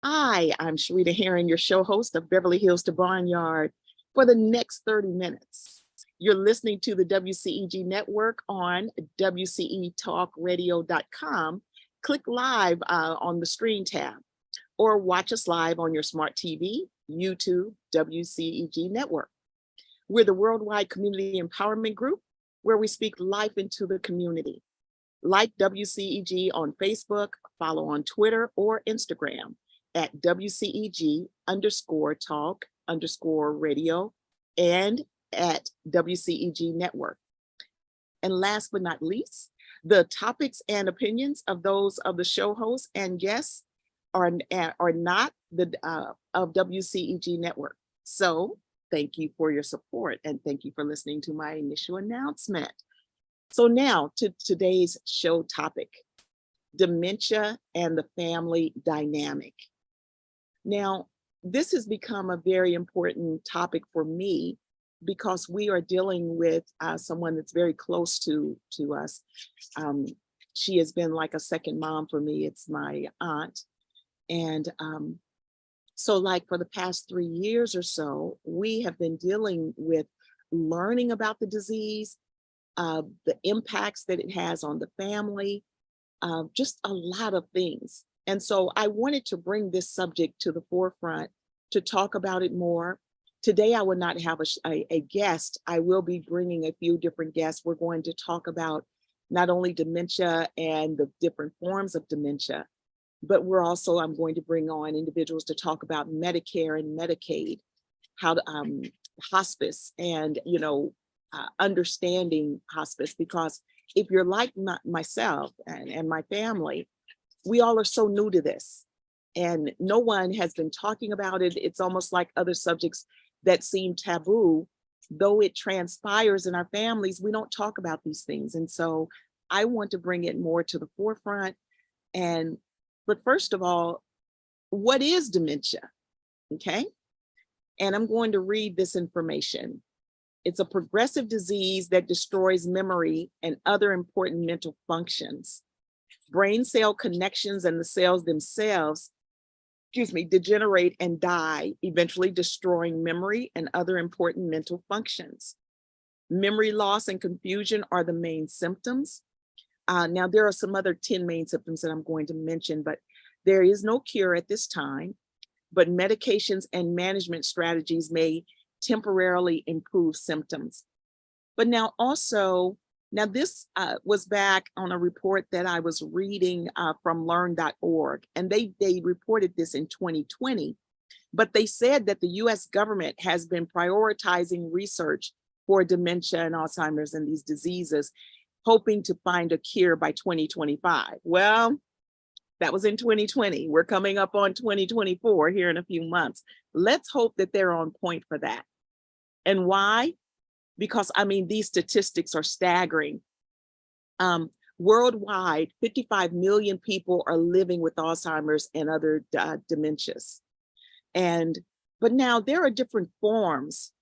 Hi, I'm Sherita Herring, your show host of Beverly Hills to Barnyard for the next 30 minutes. You're listening to the WCEG Network on WCEtalkradio.com. Click live on the screen tab or watch us live on your smart TV, YouTube, WCEG Network. We're the worldwide community empowerment group where we speak life into the community. Like WCEG on Facebook, follow on Twitter or Instagram at WCEG_talk_radio and at WCEG Network. And last but not least, the topics and opinions of those of the show hosts and guests are not of WCEG Network. So thank you for your support and thank you for listening to my initial announcement. So now to today's show topic, dementia and the family dynamic. Now, this has become a very important topic for me because we are dealing with someone that's very close to us. She has been like a second mom for me. It's my aunt. And so like for the past 3 years or so, we have been dealing with learning about the disease, the impacts that it has on the family, just a lot of things. And so I wanted to bring this subject to the forefront to talk about it more. Today, I will not have a guest. I will be bringing a few different guests. We're going to talk about not only dementia and the different forms of dementia, but I'm going to bring on individuals to talk about Medicare and Medicaid, how to hospice and, understanding hospice, because if you're like myself and my family, we all are so new to this and no one has been talking about it. It's almost like other subjects that seem taboo, though it transpires in our families, we don't talk about these things. And so I want to bring it more to the forefront. But first of all, what is dementia? Okay. And I'm going to read this information. It's a progressive disease that destroys memory and other important mental functions. Brain cell connections and the cells themselves, degenerate and die, eventually destroying memory and other important mental functions. Memory loss and confusion are the main symptoms. Now, there are some other 10 main symptoms that I'm going to mention, but there is no cure at this time, but medications and management strategies may temporarily improve symptoms. But now this was back on a report that I was reading from learn.org, and they reported this in 2020, but they said that the US government has been prioritizing research for dementia and Alzheimer's and these diseases, hoping to find a cure by 2025. Well, that was in 2020. We're coming up on 2024 here in a few months. Let's hope that they're on point for that. And why? Because these statistics are staggering. Worldwide, 55 million people are living with Alzheimer's and other dementias. But now there are different forms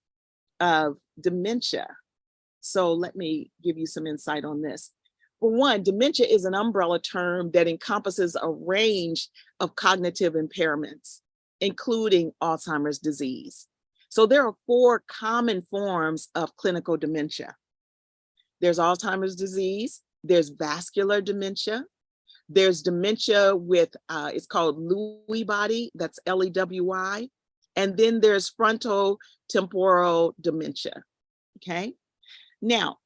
of dementia. So let me give you some insight on this. For one, dementia is an umbrella term that encompasses a range of cognitive impairments, including Alzheimer's disease. So there are 4 common forms of clinical dementia. There's Alzheimer's disease, there's vascular dementia, there's dementia with, it's called Lewy body, that's LEWY, and then there's frontotemporal dementia, okay? Now,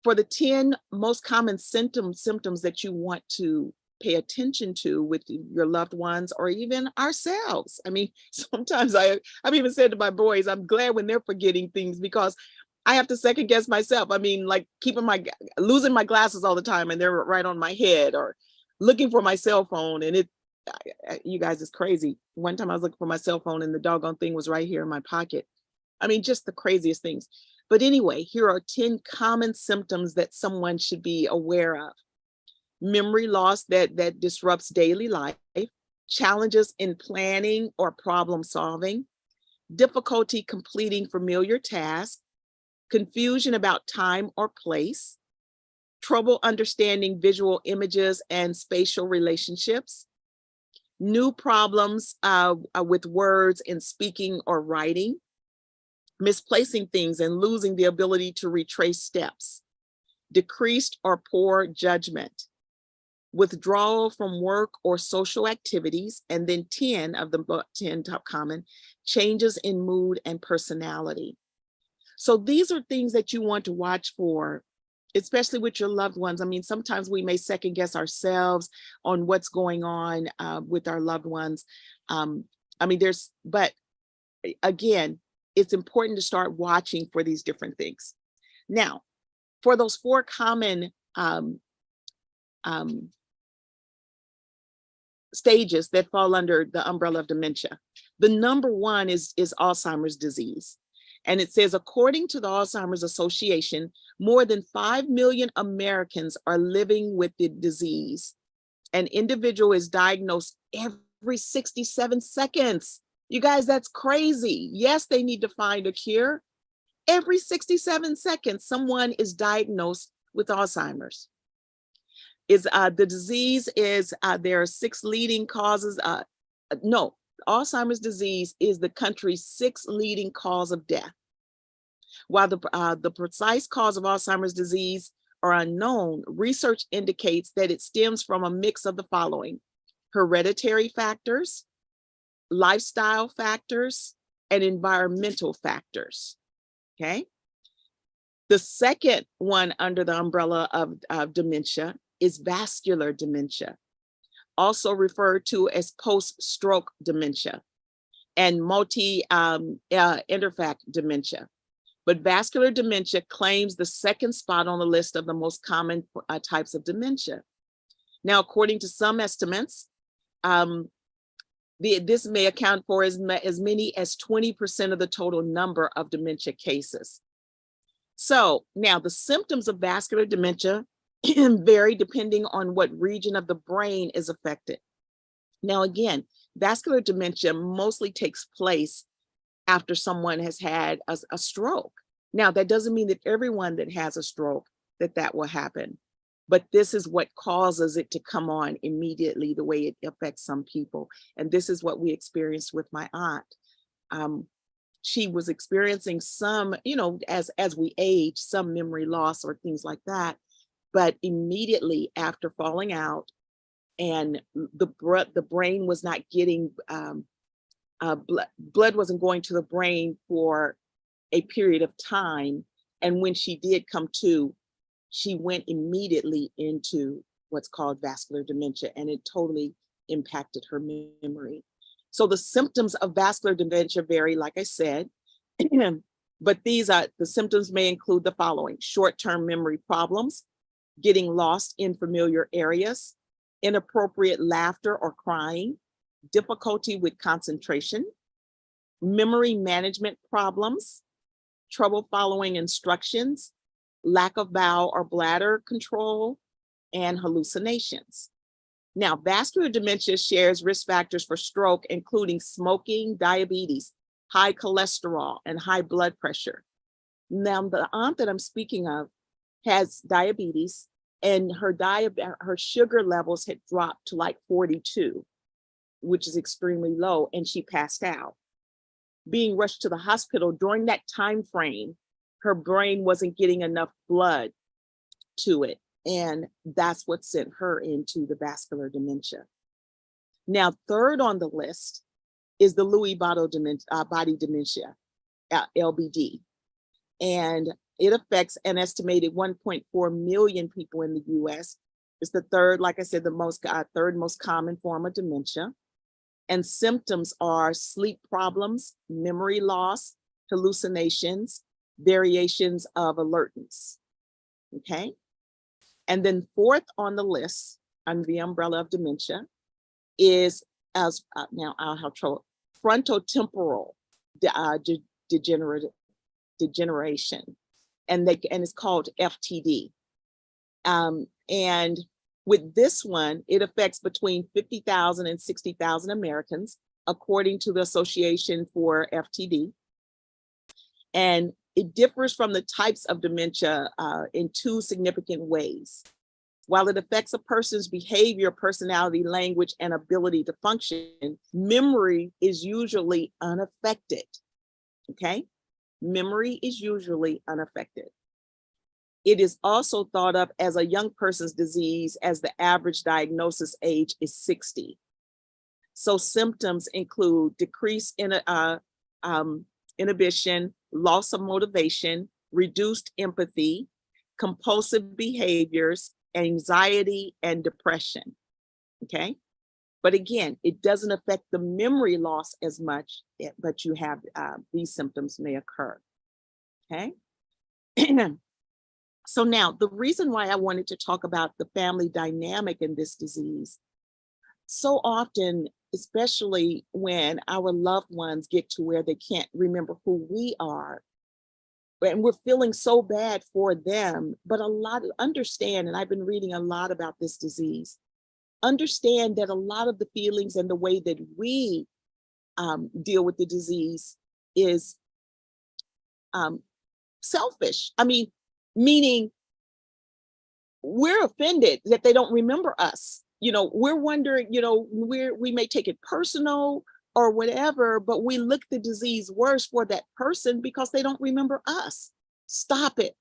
for the 10 most common symptoms that you want to pay attention to with your loved ones or even ourselves. Sometimes I've even said to my boys, I'm glad when they're forgetting things because I have to second guess myself. Like losing my glasses all the time and they're right on my head, or looking for my cell phone and you guys, it's crazy. One time I was looking for my cell phone and the doggone thing was right here in my pocket. Just the craziest things. But anyway, here are 10 common symptoms that someone should be aware of. Memory loss that disrupts daily life, challenges in planning or problem solving, difficulty completing familiar tasks, confusion about time or place, trouble understanding visual images and spatial relationships, New problems with words in speaking or writing, misplacing things and losing the ability to retrace steps, decreased or poor judgment, withdrawal from work or social activities, and then 10 of the 10 top common, changes in mood and personality. So these are things that you want to watch for, especially with your loved ones. I mean, sometimes we may second guess ourselves on what's going on with our loved ones. But again, it's important to start watching for these different things. Now, for those 4 common stages that fall under the umbrella of dementia, the number 1 is Alzheimer's disease. And it says, according to the Alzheimer's Association, more than 5 million Americans are living with the disease. An individual is diagnosed every 67 seconds. You guys, that's crazy. Yes, they need to find a cure. Every 67 seconds, someone is diagnosed with Alzheimer's. The disease is, there are 6 leading causes. Alzheimer's disease is the country's 6th leading cause of death. While the precise cause of Alzheimer's disease are unknown, research indicates that it stems from a mix of the following: hereditary factors, lifestyle factors, and environmental factors. Okay. The second one under the umbrella of dementia is vascular dementia, also referred to as post-stroke dementia, and multi-interfact dementia. But vascular dementia claims the 2nd spot on the list of the most common types of dementia. Now, according to some estimates, this may account for as many as 20% of the total number of dementia cases. So now the symptoms of vascular dementia vary depending on what region of the brain is affected. Now, again, vascular dementia mostly takes place after someone has had a stroke. Now, that doesn't mean that everyone that has a stroke that will happen, but this is what causes it to come on immediately, the way it affects some people. And this is what we experienced with my aunt. She was experiencing some, as we age, some memory loss or things like that. But immediately after falling out, and the brain was not getting, blood wasn't going to the brain for a period of time. And when she did come to, she went immediately into what's called vascular dementia, and it totally impacted her memory. So the symptoms of vascular dementia vary, like I said, but the symptoms may include the following: short-term memory problems, getting lost in familiar areas, inappropriate laughter or crying, difficulty with concentration, memory management problems, trouble following instructions, lack of bowel or bladder control, and hallucinations. Now, vascular dementia shares risk factors for stroke, including smoking, diabetes, high cholesterol, and high blood pressure. Now, the aunt that I'm speaking of has diabetes, and her sugar levels had dropped to like 42, which is extremely low, and she passed out. Being rushed to the hospital during that time frame, her brain wasn't getting enough blood to it, and that's what sent her into the vascular dementia. Now, third on the list is the Lewy body dementia, LBD, and it affects an estimated 1.4 million people in the US. It's the third, like I said, the third most common form of dementia. And symptoms are sleep problems, memory loss, hallucinations, variations of alertness. Okay. And then fourth on the list under the umbrella of dementia is, now I'll have trouble, frontotemporal degeneration. And it's called FTD. And with this one, it affects between 50,000 and 60,000 Americans, according to the Association for FTD. And it differs from the types of dementia in two significant ways. While it affects a person's behavior, personality, language, and ability to function, memory is usually unaffected. Okay? Memory is usually unaffected. It is also thought of as a young person's disease as the average diagnosis age is 60. So symptoms include decreased inhibition, loss of motivation, reduced empathy, compulsive behaviors, anxiety, and depression. Okay? But again, it doesn't affect the memory loss as much, but you have these symptoms may occur. Okay? So now, the reason why I wanted to talk about the family dynamic in this disease, so often, especially when our loved ones get to where they can't remember who we are, and we're feeling so bad for them, but understand, and I've been reading a lot about this disease, understand that a lot of the feelings and the way that we deal with the disease is selfish. I mean, meaning we're offended that they don't remember us. We're wondering, we may take it personal or whatever, but we look the disease worse for that person because they don't remember us. Stop it.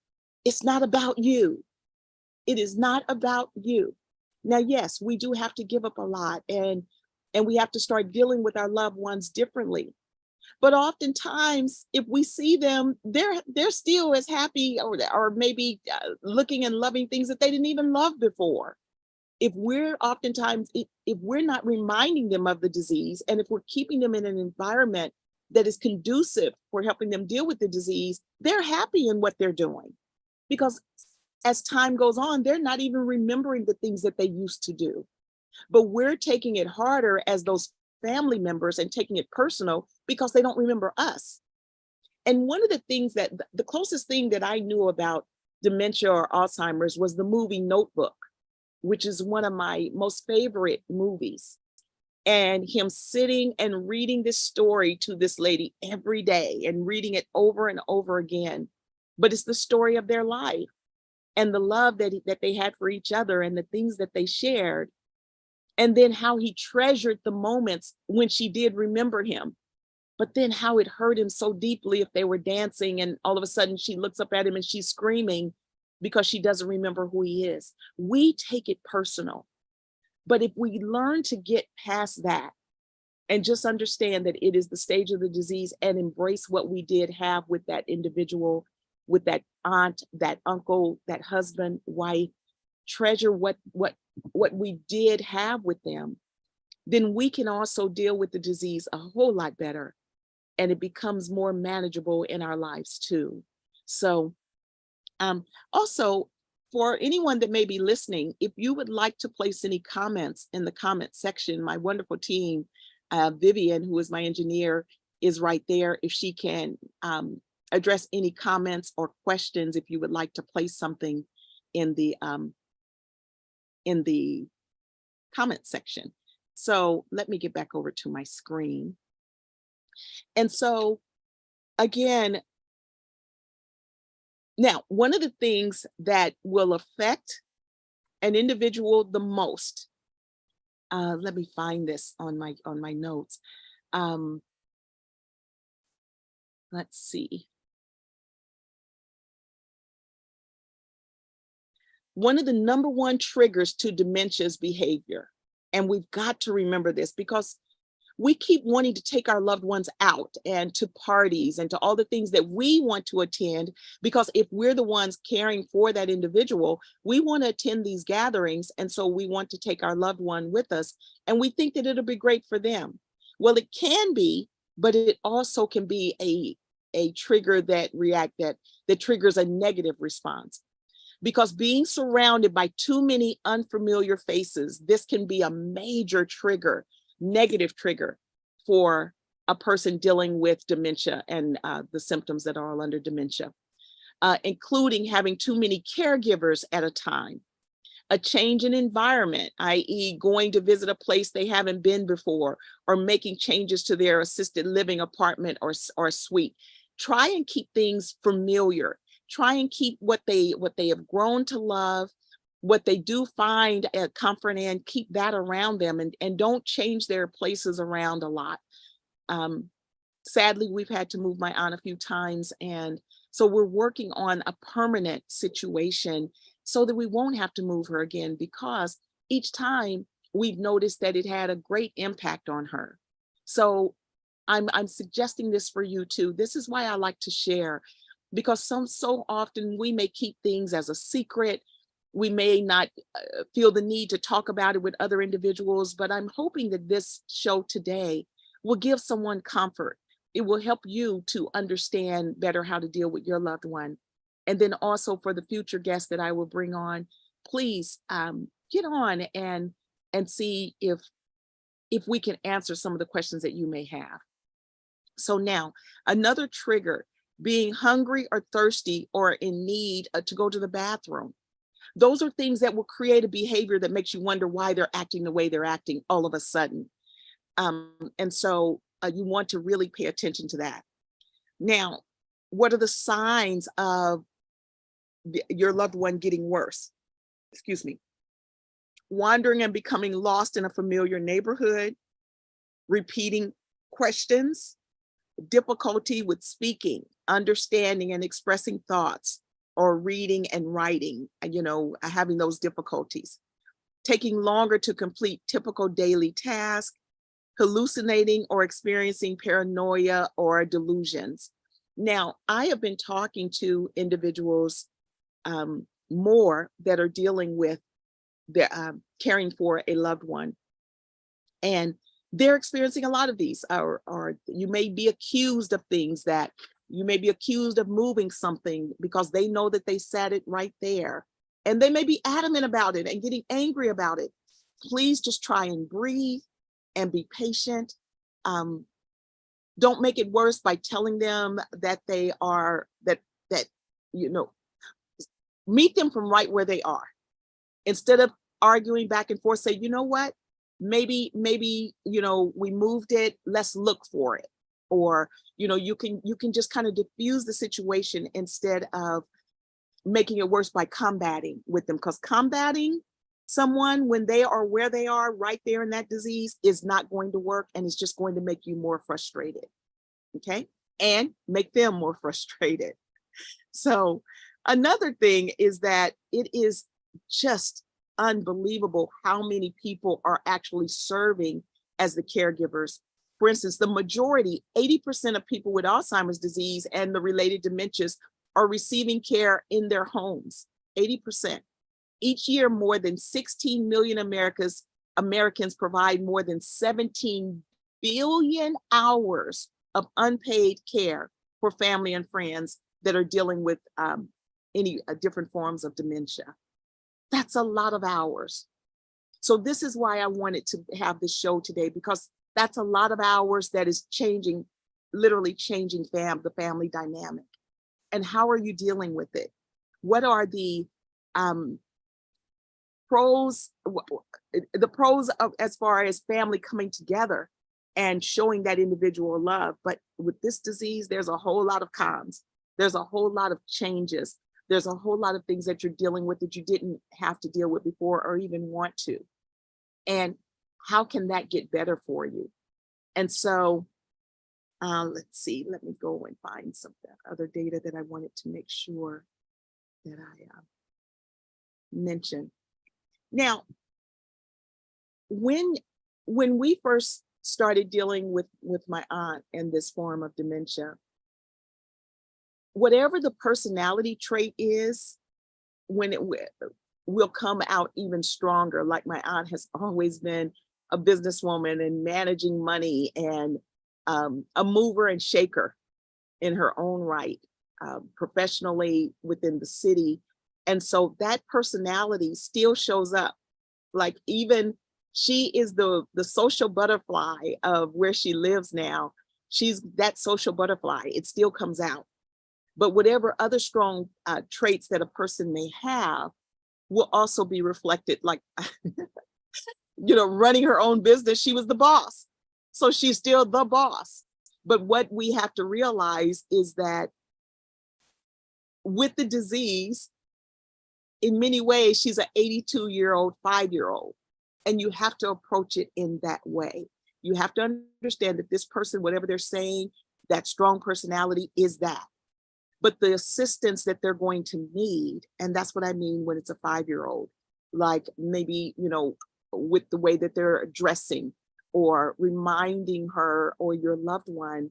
It's not about you. It is not about you. Now, yes, we do have to give up a lot, and we have to start dealing with our loved ones differently. But oftentimes, if we see them, they're still as happy or maybe looking and loving things that they didn't even love before. If we're not reminding them of the disease, and if we're keeping them in an environment that is conducive for helping them deal with the disease, they're happy in what they're doing. Because as time goes on, they're not even remembering the things that they used to do. But we're taking it harder as those family members and taking it personal because they don't remember us. And one of the things the closest thing that I knew about dementia or Alzheimer's was the movie Notebook, which is one of my most favorite movies. And him sitting and reading this story to this lady every day and reading it over and over again. But it's the story of their life and the love that they had for each other and the things that they shared. And then how he treasured the moments when she did remember him, but then how it hurt him so deeply if they were dancing and all of a sudden she looks up at him and she's screaming because she doesn't remember who he is. We take it personal. But if we learn to get past that and just understand that it is the stage of the disease and embrace what we did have with that individual, with that aunt, that uncle, that husband, wife, treasure what we did have with them, then we can also deal with the disease a whole lot better, and it becomes more manageable in our lives too. So also, for anyone that may be listening, if you would like to place any comments in the comment section, my wonderful team, Vivian, who is my engineer, is right there. If she can address any comments or questions, if you would like to place something in the comment section. So let me get back over to my screen. And so again, now, one of the things that will affect an individual the most, let me find this on my notes. Let's see. One of the number one triggers to dementia's behavior, and we've got to remember this because we keep wanting to take our loved ones out and to parties and to all the things that we want to attend, because if we're the ones caring for that individual, we want to attend these gatherings. And so we want to take our loved one with us, and we think that it'll be great for them. Well, it can be, but it also can be a trigger that triggers a negative response. Because being surrounded by too many unfamiliar faces, this can be a major trigger, negative trigger for a person dealing with dementia and the symptoms that are all under dementia, including having too many caregivers at a time, a change in environment, i.e. going to visit a place they haven't been before, or making changes to their assisted living apartment or suite. Try and keep things familiar. Try and keep what they have grown to love what they do find a comfort in, keep that around them, and don't change their places around a lot. Um, Sadly, we've had to move my aunt a few times, and so we're working on a permanent situation so that we won't have to move her again, because each time we've noticed that it had a great impact on her. So I'm suggesting this for you too. This is why I like to share, because so often we may keep things as a secret. We may not feel the need to talk about it with other individuals, but I'm hoping that this show today will give someone comfort. It will help you to understand better how to deal with your loved one. And then also for the future guests that I will bring on, please get on and see if we can answer some of the questions that you may have. So now, another trigger, being hungry or thirsty or in need to go to the bathroom. Those are things that will create a behavior that makes you wonder why they're acting the way they're acting all of a sudden. And so you want to really pay attention to that. Now, what are the signs of your loved one getting worse? Excuse me. Wandering and becoming lost in a familiar neighborhood, repeating questions, difficulty with speaking, understanding and expressing thoughts, or reading and writing, having those difficulties, taking longer to complete typical daily tasks, hallucinating or experiencing paranoia or delusions. Now, I have been talking to individuals more that are dealing with caring for a loved one, and they're experiencing a lot of these, or you may be accused of things, that you may be accused of moving something because they know that they sat it right there, and they may be adamant about it and getting angry about it. Please just try and breathe and be patient. Don't make it worse by telling them that they are, that meet them from right where they are. Instead of arguing back and forth, say, you know what, maybe, we moved it, let's look for it. Or, you can just kind of diffuse the situation instead of making it worse by combating with them, because combating someone when they are where they are right there in that disease is not going to work, and it's just going to make you more frustrated. Okay. And make them more frustrated. So another thing is that it is just unbelievable how many people are actually serving as the caregivers. For instance, the majority, 80% of people with Alzheimer's disease and the related dementias are receiving care in their homes, 80%. Each year, more than 16 million Americans provide more than 17 billion hours of unpaid care for family and friends that are dealing with any different forms of dementia. That's a lot of hours. So this is why I wanted to have this show today, because that's a lot of hours that is changing, literally changing the family dynamic. And how are you dealing with it? What are the pros of, as far as family coming together and showing that individual love? But with this disease, there's a whole lot of cons. There's a whole lot of changes. There's a whole lot of things that you're dealing with that you didn't have to deal with before or even want to. And how can that get better for you? And so let's see, let me go and find some other data that I wanted to make sure that I mention. Now, when we first started dealing with my aunt and this form of dementia, whatever the personality trait is, when it will come out even stronger. Like my aunt has always been a businesswoman and managing money, and a mover and shaker in her own right, professionally within the city. And so that personality still shows up. Like, even she is the social butterfly of where she lives now. She's that social butterfly. It still comes out. But whatever other strong traits that a person may have will also be reflected. Like, running her own business, she was the boss. So she's still the boss. But what we have to realize is that with the disease, in many ways, she's an 82-year-old 5-year-old. And you have to approach it in that way. You have to understand that this person, whatever they're saying, that strong personality is that. But the assistance that they're going to need, and that's what I mean when it's a 5-year-old, like maybe, with the way that they're dressing, or reminding her or your loved one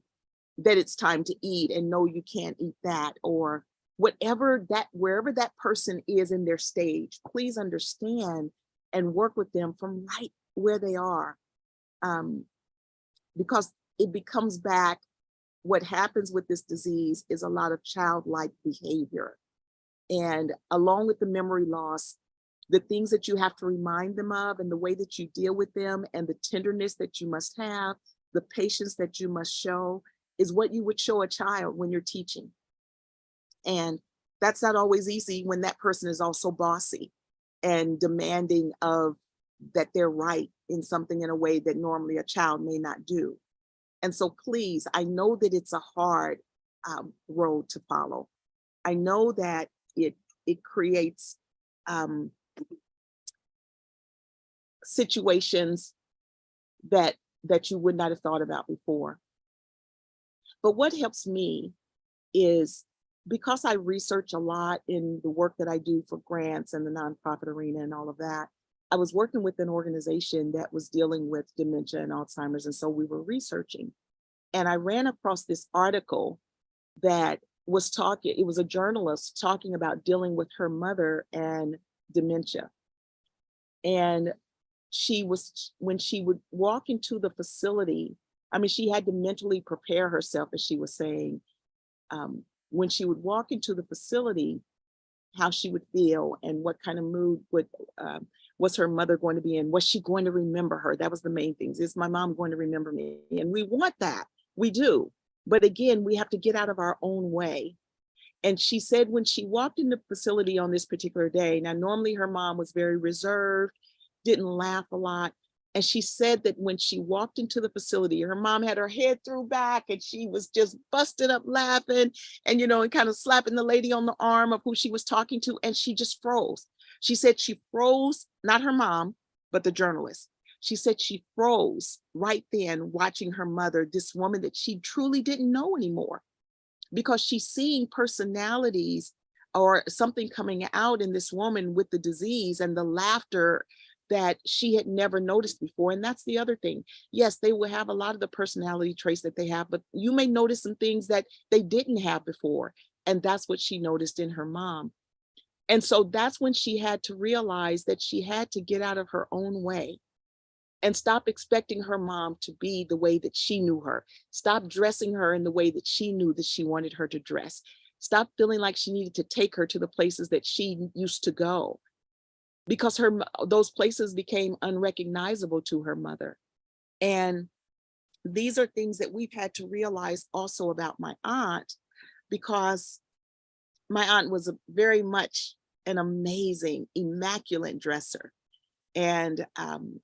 that it's time to eat and no, you can't eat that, or wherever that person is in their stage, please understand and work with them from right where they are. Because it becomes back, what happens with this disease is a lot of childlike behavior. And along with the memory loss, the things that you have to remind them of and the way that you deal with them and the tenderness that you must have, the patience that you must show is what you would show a child when you're teaching. And that's not always easy when that person is also bossy and demanding of that they're right in something in a way that normally a child may not do. And so please, I know that it's a hard road to follow. I know that it creates situations that you would not have thought about before. But what helps me is, because I research a lot in the work that I do for grants and the nonprofit arena and all of that, I was working with an organization that was dealing with dementia and Alzheimer's. And so we were researching, and I ran across this article that was talking, it was a journalist talking about dealing with her mother and dementia. And when she would walk into the facility, I mean, she had to mentally prepare herself, as she was saying, when she would walk into the facility, how she would feel and what kind of mood was her mother going to be in? Was she going to remember her? That was the main thing. Is my mom going to remember me? And we want that. We do. But again, we have to get out of our own way. And she said when she walked in the facility on this particular day, now normally her mom was very reserved, didn't laugh a lot. And she said that when she walked into the facility, her mom had her head through back and she was just busted up laughing and, and kind of slapping the lady on the arm of who she was talking to. And she just froze. She said she froze, not her mom, but the journalist. She said she froze right then watching her mother, this woman that she truly didn't know anymore, because she's seeing personalities or something coming out in this woman with the disease and the laughter that she had never noticed before. And that's the other thing. Yes, they will have a lot of the personality traits that they have, but you may notice some things that they didn't have before. And that's what she noticed in her mom. And so that's when she had to realize that she had to get out of her own way and stop expecting her mom to be the way that she knew her. Stop dressing her in the way that she knew that she wanted her to dress. Stop feeling like she needed to take her to the places that she used to go, because those places became unrecognizable to her mother. And these are things that we've had to realize also about my aunt, because my aunt was very much an amazing, immaculate dresser. And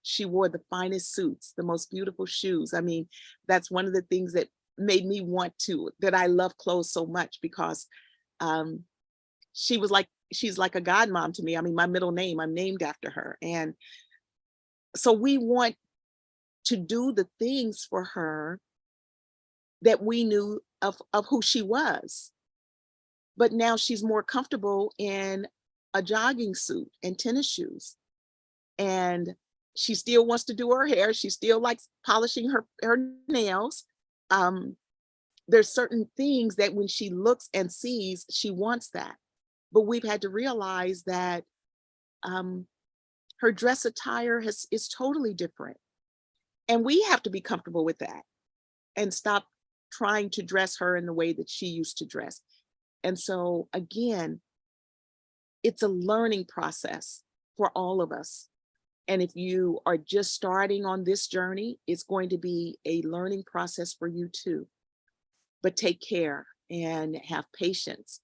she wore the finest suits, the most beautiful shoes. I mean, that's one of the things that made me that I love clothes so much, because she's like a godmom to me. I mean, my middle name, I'm named after her. And so we want to do the things for her that we knew of who she was. But now she's more comfortable in a jogging suit and tennis shoes. And she still wants to do her hair. She still likes polishing her nails. There's certain things that when she looks and sees, she wants that. But we've had to realize that her dress attire is totally different. And we have to be comfortable with that and stop trying to dress her in the way that she used to dress. And so again, it's a learning process for all of us. And if you are just starting on this journey, it's going to be a learning process for you too. But take care and have patience,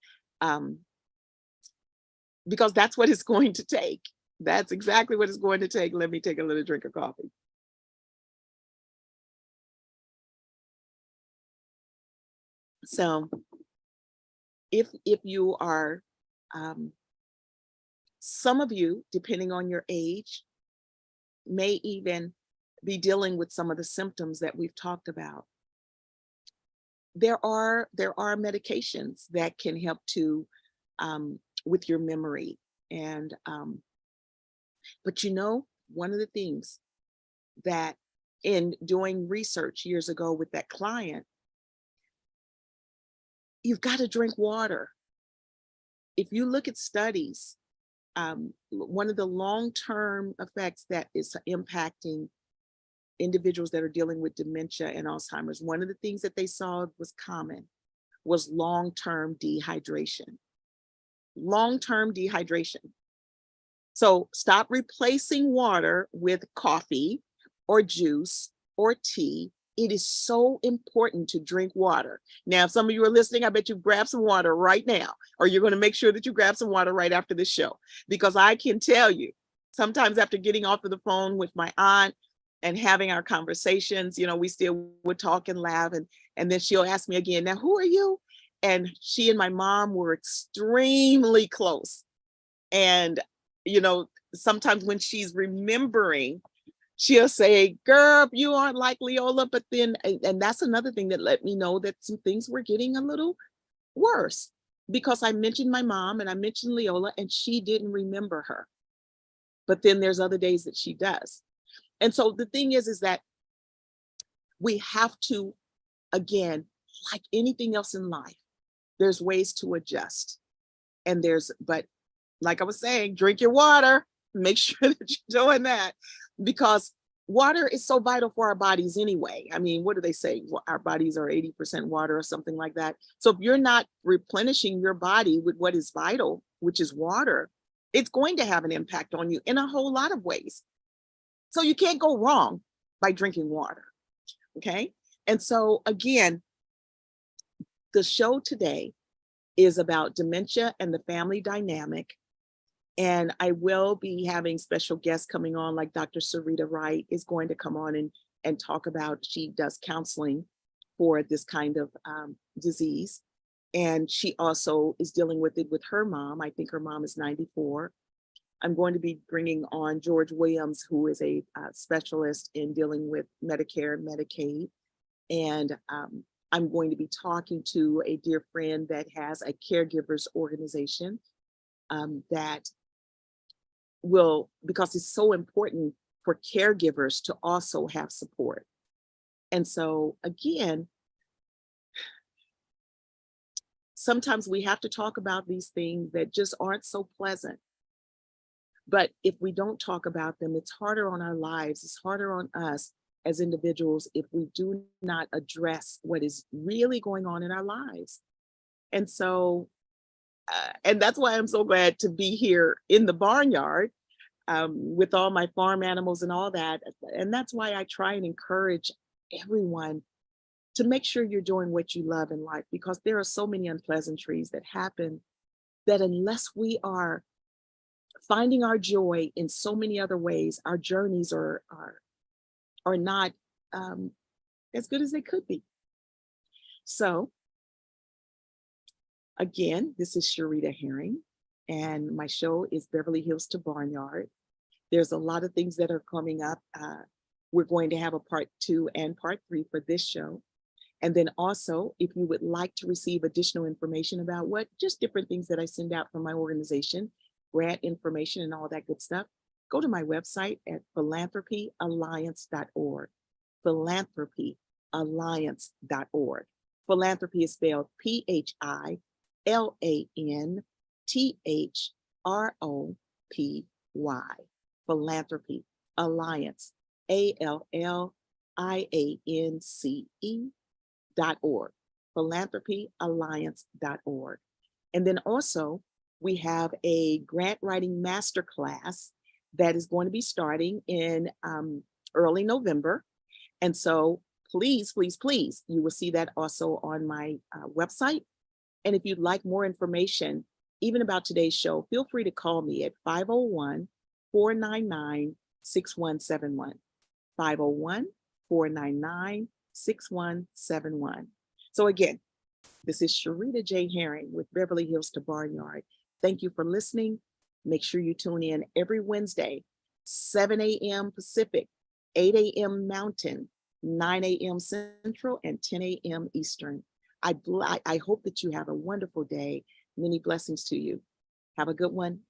because that's what it's going to take. That's exactly what it's going to take. Let me take a little drink of coffee. So if you are Some of you, depending on your age, may even be dealing with some of the symptoms that we've talked about. There are medications that can help to with your memory. And but one of the things that in doing research years ago with that client, you've got to drink water. If you look at studies, one of the long-term effects that is impacting individuals that are dealing with dementia and Alzheimer's, one of the things that they saw was common was long-term dehydration. Long-term dehydration. So stop replacing water with coffee or juice or tea. It is so important to drink water. Now, if some of you are listening, I bet you grab some water right now, or you're going to make sure that you grab some water right after this show, because I can tell you, sometimes after getting off of the phone with my aunt and having our conversations, we still would talk and laugh, and then she'll ask me again, now, who are you? And she and my mom were extremely close. And, sometimes when she's remembering, she'll say, girl, you aren't like Leola. But then, and that's another thing that let me know that some things were getting a little worse, because I mentioned my mom and I mentioned Leola and she didn't remember her. But then there's other days that she does. And so the thing is that we have to, again, like anything else in life, there's ways to adjust. But like I was saying, drink your water, make sure that you're doing that, because water is so vital for our bodies anyway. I mean, what do they say? Our bodies are 80% water or something like that. So if you're not replenishing your body with what is vital, which is water, it's going to have an impact on you in a whole lot of ways. So you can't go wrong by drinking water. Okay. And so again, the show today is about dementia and the family dynamic. And I will be having special guests coming on, like Dr. Sherita Wright is going to come on and talk about, she does counseling for this kind of disease. And she also is dealing with it with her mom. I think her mom is 94. I'm going to be bringing on George Williams, who is a specialist in dealing with Medicare and Medicaid. And I'm going to be talking to a dear friend that has a caregivers organization that will, because it's so important for caregivers to also have support. And so again, sometimes we have to talk about these things that just aren't so pleasant. But if we don't talk about them, it's harder on our lives. It's harder on us as individuals if we do not address what is really going on in our lives. And so, and that's why I'm so glad to be here in the barnyard with all my farm animals and all that. And that's why I try and encourage everyone to make sure you're doing what you love in life, because there are so many unpleasantries that happen that unless we are finding our joy in so many other ways, our journeys are not as good as they could be. So again, this is Sherita Herring, and my show is Beverly Hills to Barnyard. There's a lot of things that are coming up. We're going to have a part 2 and part 3 for this show. And then also, if you would like to receive additional information about just different things that I send out from my organization, grant information and all that good stuff, go to my website at philanthropyalliance.org. Philanthropyalliance.org. Philanthropy is spelled PHILANTHROPY. Philanthropy Alliance, ALLIANCE.org. Philanthropyalliance.org. And then also, we have a grant writing masterclass that is going to be starting in early November. And so please, please, please, you will see that also on my website. And if you'd like more information, even about today's show, feel free to call me at 501-499-6171. 501-499-6171. So again, this is Sherita J. Herring with Beverly Hills to Barnyard. Thank you for listening. Make sure you tune in every Wednesday, 7 a.m. Pacific, 8 a.m. Mountain, 9 a.m. Central, and 10 a.m. Eastern. I hope that you have a wonderful day. Many blessings to you. Have a good one.